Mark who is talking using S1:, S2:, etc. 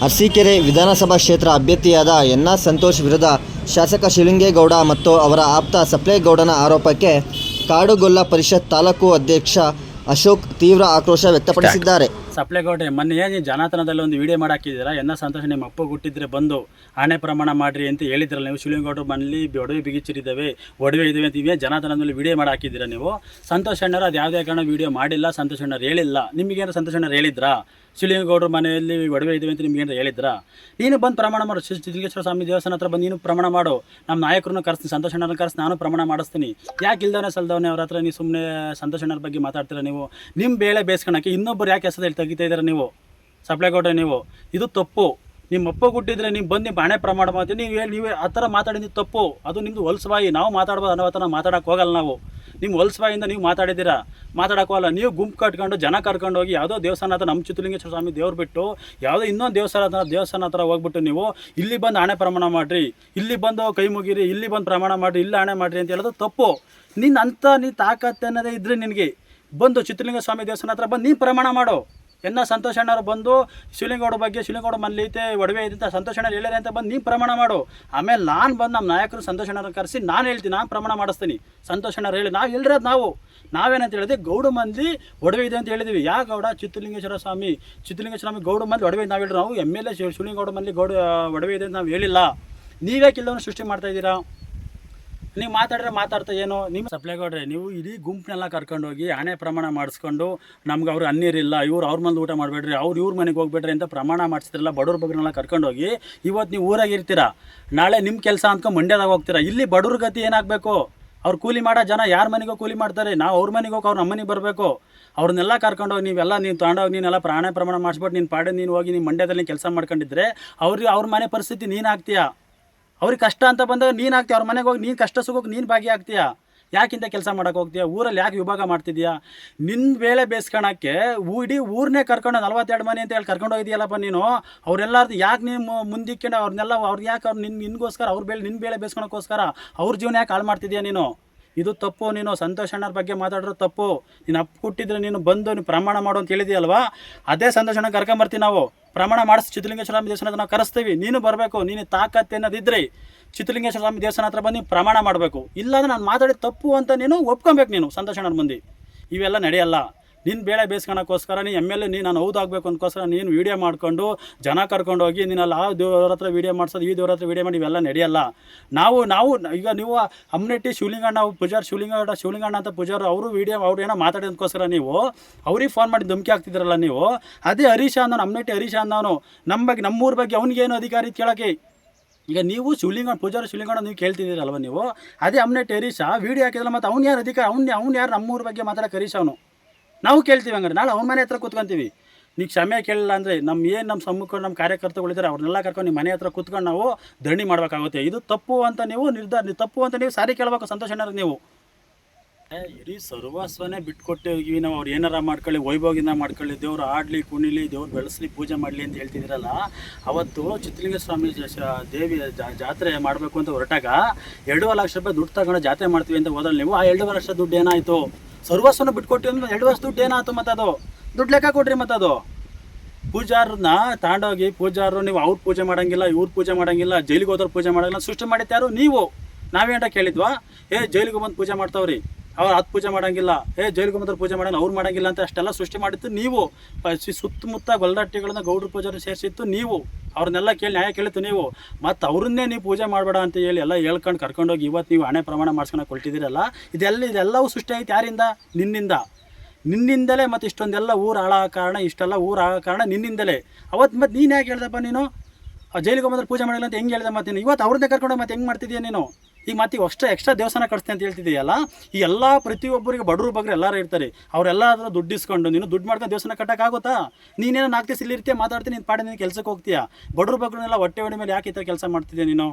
S1: ಅರಸೀಕೆರೆ ವಿಧಾನಸಭಾ ಕ್ಷೇತ್ರ ಅಭ್ಯರ್ಥಿಯಾದ ಎನ್.ಆರ್. ಸಂತೋಷ್ ವಿರುದ್ಧ ಶಾಸಕ ಶಿವಲಿಂಗೇಗೌಡ ಮತ್ತು ಅವರ ಆಪ್ತ ಸಪ್ಲೇಗೌಡನ ಆರೋಪಕ್ಕೆ ಕಾಡುಗೊಲ್ಲ ಪರಿಷತ್ ತಾಲೂಕು ಅಧ್ಯಕ್ಷ ಅಶೋಕ್ ತೀವ್ರ ಆಕ್ರೋಶ ವ್ಯಕ್ತಪಡಿಸಿದ್ದಾರೆ.
S2: ಸಪ್ಲೇಗೌಡ್ರೆ, ಮೊನ್ನೆ ಏನು ಜಾನತನದಲ್ಲಿ ಒಂದು ವಿಡಿಯೋ ಮಾಡಾಕಿದ್ದೀರಾ, ಎನ್.ಆರ್. ಸಂತೋಷ್ ನಿಮ್ಮ ಅಪ್ಪ ಹುಟ್ಟಿದ್ರೆ ಬಂದು ಆಣೆ ಪ್ರಮಾಣ ಮಾಡಿರಿ ಅಂತ ಹೇಳಿದ್ರಲ್ಲ ನೀವು. ಶಿವಲಿಂಗೇಗೌಡರು ಮನೇಲಿ ಒಡವೆ ಬಿಗಿಚಿರಿದ್ದಾವೆ, ಒಡವೆ ಇದ್ದಾವೆ ಅಂತ ಇವೇ ಜಾನತನದಲ್ಲಿ ವಿಡಿಯೋ ಮಾಡಾಕಿದ್ದೀರಾ ನೀವು. ಸಂತೋಷ್ ಅಣ್ಣರು ಅದು ಯಾವುದೇ ಕಾರಣ ವಿಡಿಯೋ ಮಾಡಿಲ್ಲ, ಸಂತೋಷ್ ಅಣ್ಣರು ಹೇಳಿಲ್ಲ. ನಿಮಗೇನು ಸಂತೋಷ್ ಅಣ್ಣರು ಹೇಳಿದ್ರಾ ಶಿವಲಿಂಗೇಗೌಡರು ಮನೆಯಲ್ಲಿ ಒಡವೆ ಇದ್ದಾವೆ ಅಂತ ನಿಮ್ಗೇನು ಹೇಳಿದ್ರಾ? ನೀನು ಬಂದು ಪ್ರಮಾಣ ಮಾಡು. ಸಿದ್ಧಲಿಂಗೇಶ್ವರ ಸ್ವಾಮಿ ದೇವಸ್ಥಾನ ಹತ್ರ ಬಂದು ನೀನು ಪ್ರಮಾಣ ಮಾಡು. ನಮ್ಮ ನಾಯಕರನ್ನು ಕರೆಸ್ತೀನಿ, ಸಂತೋಷ್ ಅಣ್ಣರನ್ನ ಕರೆಸಿ ನಾನು ಪ್ರಮಾಣ ಮಾಡಿಸ್ತೀನಿ. ಯಾಕೆ ಇಲ್ದವನೇ ಸಲ್ದವನೇ ಅವ್ರ ಹತ್ರ ನೀವು ಸುಮ್ಮನೆ ಸಂತೋಷ್ ಅಣ್ಣರ ಬಗ್ಗೆ ಮಾತಾಡ್ತೀರಾ ನೀವು? ನಿಮ್ಮ ಬೇಳೆ ಬೇಯಿಸ್ಕೊಳಕ್ಕೆ ಇನ್ನೊಬ್ಬರು ಯಾಕೆ ಹೆಸರು ತೆಗಿತಾ ಇದ್ದಾರೆ ನೀವು ಸಪ್ಲೇಗೌಡ್ರೆ? ನೀವು ಇದು ತಪ್ಪು. ನಿಮ್ಮ ಅಪ್ಪ ಹುಟ್ಟಿದ್ರೆ ನೀವು ಬಂದು ನಿಮ್ಮ ಹಣೆ ಪ್ರಮಾಣ ಮಾಡ್ತೀವಿ, ನೀವೇ ಆ ಥರ ಮಾತಾಡಿದ್ದು ತಪ್ಪು. ಅದು ನಿಮ್ಮದು ಹೊಲ್ಸಬಾಯಿ. ನಾವು ಮಾತಾಡ್ಬೋದು ಅನ್ನೋ ಥರ ಮಾತಾಡೋಕೆ ಹೋಗಲ್ಲ ನಾವು. ನಿಮ್ಮ ಹೊಲ್ಸಬಾಯಿಂದ ನೀವು ಮಾತಾಡಿದ್ದೀರಾ, ಮಾತಾಡೋಕ್ಕಲ್ಲ. ನೀವು ಗುಂಪು ಕಟ್ಕೊಂಡು ಜನ ಕರ್ಕೊಂಡು ಹೋಗಿ ಯಾವುದೋ ದೇವಸ್ಥಾನ ಹತ್ರ, ನಮ್ಮ ಚಿತ್ರಲಿಂಗೇಶ್ವರ ಸ್ವಾಮಿ ದೇವ್ರು ಬಿಟ್ಟು ಯಾವುದೋ ಇನ್ನೊಂದು ದೇವಸ್ಥಾನ ಹತ್ರ ಹೋಗ್ಬಿಟ್ಟು ನೀವು ಇಲ್ಲಿ ಬಂದು ಹಣೆ ಪ್ರಮಾಣ ಮಾಡಿರಿ, ಇಲ್ಲಿ ಬಂದು ಕೈ ಮುಗಿರಿ, ಇಲ್ಲಿ ಬಂದು ಪ್ರಮಾಣ ಮಾಡಿರಿ, ಇಲ್ಲಿ ಹಣೆ ಮಾಡಿರಿ ಅಂತ ಹೇಳೋದು ತಪ್ಪು. ನೀನು ತಾಕತ್ತು ಅನ್ನೋದೇ ಇದ್ರೆ ನಿನಗೆ ಬಂದು ಚಿತ್ರಲಿಂಗ ಸ್ವಾಮಿ ದೇವಸ್ಥಾನ ಹತ್ರ ಬಂದು ನೀನು ಪ್ರಮಾಣ ಮಾಡು. ಎನ್.ಆರ್. ಸಂತೋಷ್ ಅಣ್ಣರು ಬಂದು ಶಿವಲಿಂಗೌಡ ಬಗ್ಗೆ, ಶಿವಲಿಂಗೌಡ ಮನೇಲಿ ಐತೆ ಒಡವೆ ಐತೆ ಅಂತ ಸಂತೋಷ್ ಅಣ್ಣರು ಹೇಳಿದೆ ಅಂತ ಬಂದು ನೀನು ಪ್ರಮಾಣ ಮಾಡು. ಆಮೇಲೆ ನಾನು ಬಂದು ನಮ್ಮ ನಾಯಕರು ಸಂತೋಷ್ ಅಣ್ಣರನ್ನ ಕರೆಸಿ ನಾನು ಹೇಳ್ತೀನಿ, ನಾನು ಪ್ರಮಾಣ ಮಾಡಿಸ್ತೀನಿ. ಸಂತೋಷ್ ಅಣ್ಣರು ಹೇಳಿ ನಾವು ಹೇಳಿರೋದು ನಾವೇನಂತ ಹೇಳಿದ್ವಿ, ಗೌಡ ಮಂದಿ ಒಡವೆ ಇದೆ ಅಂತ ಹೇಳಿದ್ವಿ. ಯಾ ಗೌಡ? ಚಿತ್ರಲಿಂಗೇಶ್ವರ ಸ್ವಾಮಿ ಗೌಡ ಮಂದಿ ಒಡವೆ ನಾವು ಹೇಳಿದ್ರು. ನಾವು ಎಮ್.ಎಲ್.ಎ. ಶಿವಲಿಂಗೌಡ ಮಂದಿ ಒಡವೆ ಇದೆ ಅಂತ ನಾವು ಹೇಳಿಲ್ಲ. ನೀವೇ ಕಿಲ್ಲವನ್ನು ಸೃಷ್ಟಿ ಮಾಡ್ತಾಯಿದ್ದೀರಾ. ನೀವು ಮಾತಾಡ್ತಾ ಏನು? ನಿಮ್ಮ ಸಪ್ಲೇಗೌಡ್ರೆ, ನೀವು ಇಡೀ ಗುಂಪನ್ನೆಲ್ಲ ಕರ್ಕೊಂಡೋಗಿ ಹಣೆ ಪ್ರಮಾಣ ಮಾಡಿಸ್ಕೊಂಡು ನಮ್ಗೆ ಅವ್ರು ಅನ್ನೀರಿಲ್ಲ, ಅವ್ರ ಮಂದಿ ಊಟ ಮಾಡಬೇಡ್ರಿ, ಇವ್ರ ಮನೆಗೆ ಹೋಗ್ಬೇಡ್ರಿ ಅಂತ ಪ್ರಮಾಣ ಮಾಡಿಸ್ತಿರಲ್ಲ. ಬಡವ್ರ ಬಗ್ಗನೆಲ್ಲ ಕರ್ಕೊಂಡೋಗಿ ಇವತ್ತು ನೀವು ಊರಾಗಿರ್ತೀರಾ, ನಾಳೆ ನಿಮ್ಮ ಕೆಲಸ ಅಂದ್ಕೊಂಡು ಮಂಡ್ಯದಾಗ ಹೋಗ್ತೀರಾ. ಇಲ್ಲಿ ಬಡವ್ರ ಗತಿ ಏನಾಗಬೇಕು? ಅವ್ರು ಕೂಲಿ ಮಾಡೋ ಜನ ಯಾರ ಮನೆಗೋ ಕೂಲಿ ಮಾಡ್ತಾರೆ. ನಾವು ಅವ್ರ ಮನೆಗೆ ಹೋಗಿ ಅವ್ರು ನಮ್ಮ ಮನೆಗೆ ಬರಬೇಕು. ಅವ್ರನ್ನೆಲ್ಲ ಕರ್ಕೊಂಡೋಗಿ ನೀನು ತೊಗೊಂಡೋಗಿ ನೀನೆಲ್ಲ ಪ್ರಾಣ ಮಾಡಿಸ್ಬಿಟ್ಟು ನೀನು ಪಾಡೆ ನೀನು ಹೋಗಿ ನಿಮ್ಮ ಮಂಡ್ಯದಲ್ಲಿ ಕೆಲಸ ಮಾಡ್ಕೊಂಡಿದ್ರೆ ಅವ್ರ ಮನೆ ಪರಿಸ್ಥಿತಿ ನೀನು ಆಗ್ತೀಯಾ? ಅವ್ರಿಗೆ ಕಷ್ಟ ಅಂತ ಬಂದಾಗ ನೀನು ಆಗ್ತೀಯ. ಅವ್ರ ಮನೆಗೆ ಹೋಗಿ ನೀನು ಕಷ್ಟ ಸುಖಕ್ಕೆ ನೀನು ಭಾಗಿಯಾಗ್ತೀಯಾ? ಯಾಕಿಂತ ಕೆಲಸ ಮಾಡೋಕೆ ಹೋಗ್ತೀಯಾ? ಊರಲ್ಲಿ ಯಾಕೆ ವಿಭಾಗ ಮಾಡ್ತಿದ್ಯಾ? ನಿನ್ನ ವೇಳೆ ಬೇಯಿಸ್ಕೊಳಕ್ಕೆ ಇಡೀ ಊರನ್ನೇ ಕರ್ಕೊಂಡು 42 ಮನೆ ಅಂತ ಹೇಳಿ ಕರ್ಕೊಂಡು ಹೋಗಿದೆಯಲ್ಲಪ್ಪ ನೀನು. ಅವರೆಲ್ಲರದ್ದು ಯಾಕೆ ನೀವು ಮುಂದಿಕ್ಕೊಂಡು ಅವ್ರಿಗೆ ಯಾಕೆ ನಿನಗೋಸ್ಕರ ನಿನ್ನ ಬೇಳೆ ಬೇಯಿಸ್ಕೊಳಕ್ಕೋಸ್ಕರ ಅವ್ರ ಜೀವನ ಯಾಕೆ ಹಾಳು ಮಾಡ್ತಿದ್ಯಾ ನೀನು? ಇದು ತಪ್ಪು. ನೀನು ಸಂತೋಷ್ ಅಣ್ಣರ ಬಗ್ಗೆ ಮಾತಾಡೋದು ತಪ್ಪು. ನೀನು ಅಪ್ಪ ಹುಟ್ಟಿದ್ರೆ ನೀನು ಬಂದು ನೀವು ಪ್ರಮಾಣ ಮಾಡು ಅಂತ ಹೇಳಿದೆಯಲ್ವಾ, ಅದೇ ಸಂತೋಷ್ ಅಣ್ಣ ಕರ್ಕೊಂಬರ್ತೀವಿ ನಾವು. ಪ್ರಮಾಣ ಮಾಡಿಸಿ ಚಿತ್ರಲಿಂಗೇಶ್ವರ ಸ್ವಾಮಿ ದೇವಸ್ಥಾನ ನಾವು ಕರೆಸ್ತೀವಿ. ನೀನು ಬರಬೇಕು. ನೀನು ತಾಕತ್ತು ಅನ್ನೋದಿದ್ರೆ ಚಿತ್ರಲಿಂಗೇಶ್ವರ ಸ್ವಾಮಿ ದೇವಸ್ಥಾನ ಹತ್ರ ಬಂದು ಪ್ರಮಾಣ ಮಾಡಬೇಕು. ಇಲ್ಲಾಂದ್ರೆ ನಾನು ಮಾತಾಡಿದ ತಪ್ಪು ಅಂತ ನೀನು ಒಪ್ಕೊಬೇಕು. ನೀನು ಸಂತೋಷ್ ಅಣ್ಣರ ಮಂದಿ ಇವೆಲ್ಲ ನಡೆಯಲ್ಲ. ನಿನ್ನ ಬೇಳೆ ಬೇಯಿಸ್ಕೊಳಕ್ಕೋಸ್ಕರ ನೀನು ಎಮ್.ಎಲ್.ಎ. ನಾನು ಹೌದಾಗಬೇಕು ಅಂದ್ಕೋಸ್ಕರ ನೀನು ವೀಡಿಯೋ ಮಾಡಿಕೊಂಡು ಜನ ಕರ್ಕೊಂಡು ಹೋಗಿ ನೀನಲ್ಲಿ ಆ ದೇವ್ರ ಹತ್ರ ವೀಡಿಯೋ ಮಾಡಿಸೋದು, ಈ ದೇವ್ರ ಹತ್ರ ವೀಡಿಯೋ ಮಾಡಿ ಇವೆಲ್ಲ ನಡೆಯಲ್ಲ. ನಾವು ಈಗ ನೀವು ಅಮ್ನೆಟ್ಟಿ ಶಿವಲಿಂಗಣ್ಣ ಪೂಜಾರ್, ಶಿವಲಿಂಗಣ್ಣ ಅಂತ ಪೂಜಾರು ಅವರು ವೀಡಿಯೋ ಏನೋ ಮಾತಾಡೋದಕ್ಕೋಸ್ಕರ ನೀವು ಅವ್ರಿಗೆ ಫೋನ್ ಮಾಡಿ ಧಮಕಿ ಆಗ್ತಿದ್ರಲ್ಲ ನೀವು. ಅದೇ ಹರೀಶ ಅಂದವನು, ಅಮ್ನೆಟ್ಟಿ ಹರೀಶ ಅಂದವನು ನಮ್ಮೂರ ಬಗ್ಗೆ ಅವ್ನಿಗೇನು ಅಧಿಕಾರಿ ಕೇಳೋಕ್ಕೆ? ಈಗ ನೀವು ಪೂಜಾರಿ ಶಿವಲಿಂಗಣ್ಣ ನೀವು ಕೇಳ್ತಿದ್ದೀರಲ್ವ ನೀವು, ಅದೇ ಅಮ್ನೆಟ್ಟಿ ಹರೀಶ ವೀಡಿಯೋ ಹಾಕಿದ್ರಲ್ಲ, ಮತ್ತು ಅವ್ನು ಯಾರು ಅಧಿಕಾರ? ಅವ್ನು ಯಾರು ನಮ್ಮೂರ ಬಗ್ಗೆ ಮಾತಾಡೋಕೆ? ಹರೀಶ ಅವನು ನಾವು ಕೇಳ್ತೀವಿ. ಹಂಗಾರೆ ನಾಳೆ ಅವ್ನ ಮನೆ ಹತ್ರ ಕೂತ್ಕೊಂತೀವಿ. ನೀವು ಕ್ಷಮೆ ಕೇಳಿಲ್ಲ ಅಂದರೆ ನಮ್ಮ ಸಮ್ಮುಖ ನಮ್ಮ ಕಾರ್ಯಕರ್ತಗಳಿದ್ದಾರೆ, ಅವ್ರನ್ನೆಲ್ಲ ಕರ್ಕೊಂಡು ನಿಮ್ಮ ಮನೆ ಹತ್ರ ಕೂತ್ಕೊಂಡು ನಾವು ಧರಣಿ ಮಾಡಬೇಕಾಗುತ್ತೆ. ಇದು ತಪ್ಪು ಅಂತ ನೀವು ತಪ್ಪು ಅಂತ ನೀವು ಸಾರಿ ಕೇಳಬೇಕು ಸಂತೋಷ್ ಅಣ್ಣರು. ನೀವು ಇಡೀ ಸರ್ವಸ್ವನೇ ಬಿಟ್ಕೊಟ್ಟಿವಿ ನಾವು. ಅವ್ರು ಏನಾರ ಮಾಡ್ಕೊಳ್ಳಿ, ವೈಭೋಗಿಂದ ಮಾಡ್ಕೊಳ್ಳಿ, ದೇವ್ರು ಆಡಲಿ ಕುಣಿಲಿ, ದೇವ್ರು ಬೆಳೆಸಲಿ, ಪೂಜೆ ಮಾಡಲಿ ಅಂತ ಹೇಳ್ತಿದ್ದೀರಲ್ಲ. ಅವತ್ತು ಚಿತ್ರಲಿಂಗ ಸ್ವಾಮಿ ದೇವಿ ಜಾತ್ರೆ ಮಾಡಬೇಕು ಅಂತ ಹೊರಟಾಗ 2.5 ಲಕ್ಷ ರೂಪಾಯಿ ದುಡ್ಡು ತಗೊಂಡು ಜಾತ್ರೆ ಮಾಡ್ತೀವಿ ಅಂತ ಹೋದಲ್ಲಿ ನೀವು. ಆ 2.5 ಲಕ್ಷ ದುಡ್ಡು ಏನಾಯಿತು? ಸರ್ವಸ್ವನ ಬಿಟ್ಕೊಟ್ಟಿವಿ ಅಂದ್ರೆ 2 ವರ್ಷ ದುಡ್ಡು ಏನಾಯ್ತು? ಮತ್ತು ಅದು ದುಡ್ಡು ಲೆಕ್ಕ ಕೊಡ್ರಿ. ಮತ್ತು ಅದು ಪೂಜಾರನ್ನ ತಾಂಡೋಗಿ ಪೂಜಾರರು ನೀವು ಅವ್ರು ಪೂಜೆ ಮಾಡೋಂಗಿಲ್ಲ, ಇವ್ರು ಪೂಜೆ ಮಾಡೋಂಗಿಲ್ಲ, ಜೈಲಿಗೆ ಹೋದವ್ರು ಪೂಜೆ ಮಾಡೋಂಗಿಲ್ಲ ಸೃಷ್ಟಿ ಮಾಡಿದ್ದಾರು ನೀವು. ನಾವೇಂಟ ಕೇಳಿದ್ವಾ? ಜೈಲಿಗೆ ಬಂದು ಪೂಜೆ ಮಾಡ್ತಾವ್ರಿ, ಅವ್ರು ಅದು ಪೂಜೆ ಮಾಡೋಂಗಿಲ್ಲ, ಜೈಲಿಗೆ ಬಂದ್ರೆ ಪೂಜೆ ಮಾಡೋಣ, ಅವ್ರು ಮಾಡೋಂಗಿಲ್ಲ ಅಂತ ಅಷ್ಟೆಲ್ಲ ಸೃಷ್ಟಿ ಮಾಡಿತ್ತು ನೀವು. ಸುತ್ತಮುತ್ತ ಗೊಲ್ರಟ್ಟಿಗಳನ್ನ ಗೌಡ್ರ ಪೂಜಾರಿ ಸೇರಿಸಿತ್ತು ನೀವು. ಅವ್ರನ್ನೆಲ್ಲ ಕೇಳಿ ನ್ಯಾಯ ಕೇಳಿತ್ತು ನೀವು. ಮತ್ತು ಅವ್ರನ್ನೇ ನೀವು ಪೂಜೆ ಮಾಡಬೇಡ ಅಂತ ಹೇಳಿ ಎಲ್ಲ ಹೇಳ್ಕೊಂಡು ಕರ್ಕೊಂಡೋಗಿ ಇವತ್ತು ನೀವು ಹಣೆ ಪ್ರಮಾಣ ಮಾಡ್ಸ್ಕೊಂಡು ಕೊಳ್ತಿದ್ದೀರಲ್ಲ. ಇದೆಲ್ಲವೂ ಸೃಷ್ಟಿ ಆಯ್ತು ಯಾರಿಂದ? ನಿನ್ನಿಂದಲೇ. ಮತ್ತು ಇಷ್ಟೊಂದೆಲ್ಲ ಊರು ಹಾಳಾಗೋ ಕಾರಣ, ಇಷ್ಟೆಲ್ಲ ಊರು ಆಗೋ ಕಾರಣ ನಿನ್ನಿಂದಲೇ. ಅವತ್ತು ಮತ್ತು ನೀನು ಯಾಕೆ ಹೇಳ್ದಪ್ಪ ನೀನು ಜೈಲಿಗೆ ಬಂದ್ರೆ ಪೂಜೆ ಮಾಡಿಲ್ಲ ಅಂತ ಹೆಂಗೆ ಹೇಳ್ದೆ? ಮತ್ತು ನೀನು ಇವತ್ತು ಅವ್ರನ್ನೇ ಕರ್ಕೊಂಡು ಮತ್ತೆ ಹೆಂಗೆ ಮಾಡ್ತಿದ್ದೀಯ ನೀನು? ಈಗ ಮತ್ತೆ ಎಕ್ಸ್ಟ್ರಾ ದೇವಸ್ಥಾನ ಕಟ್ಸ್ತೀನಿ ಅಂತ ಹೇಳ್ತಿದ್ದೀಯಲ್ಲ. ಈ ಎಲ್ಲ ಪ್ರತಿಯೊಬ್ಬರಿಗೆ ಬಡವ್ರ ಬಗ್ಗೆ ಎಲ್ಲರೂ ಇರ್ತಾರೆ. ಅವರೆಲ್ಲ ದುಡ್ಡು ಇಸ್ಕೊಂಡು ನೀನು ದುಡ್ಡು ಮಾಡ್ಕೊಂಡು ದೇವಸ್ಥಾನ ಕಟ್ಟೋಕ್ಕಾಗುತ್ತಾ? ನೀನೇನೋ 4 ದಿವಸ ಇಲ್ಲಿರ್ತೀಯ, ಮಾತಾಡ್ತೀನಿ, ನಿನ್ನ ಪಾಡೆ ನೀನು ಕೆಲಸಕ್ಕೆ ಹೋಗ್ತೀಯಾ. ಬಡವ್ರ ಬಗ್ಗೆನೆಲ್ಲ ಹೊಟ್ಟೆ ಮೇಲೆ ಯಾಕೆ ಈ ಥರ ಕೆಲಸ ಮಾಡ್ತಿದ್ಯಾ ನೀನು?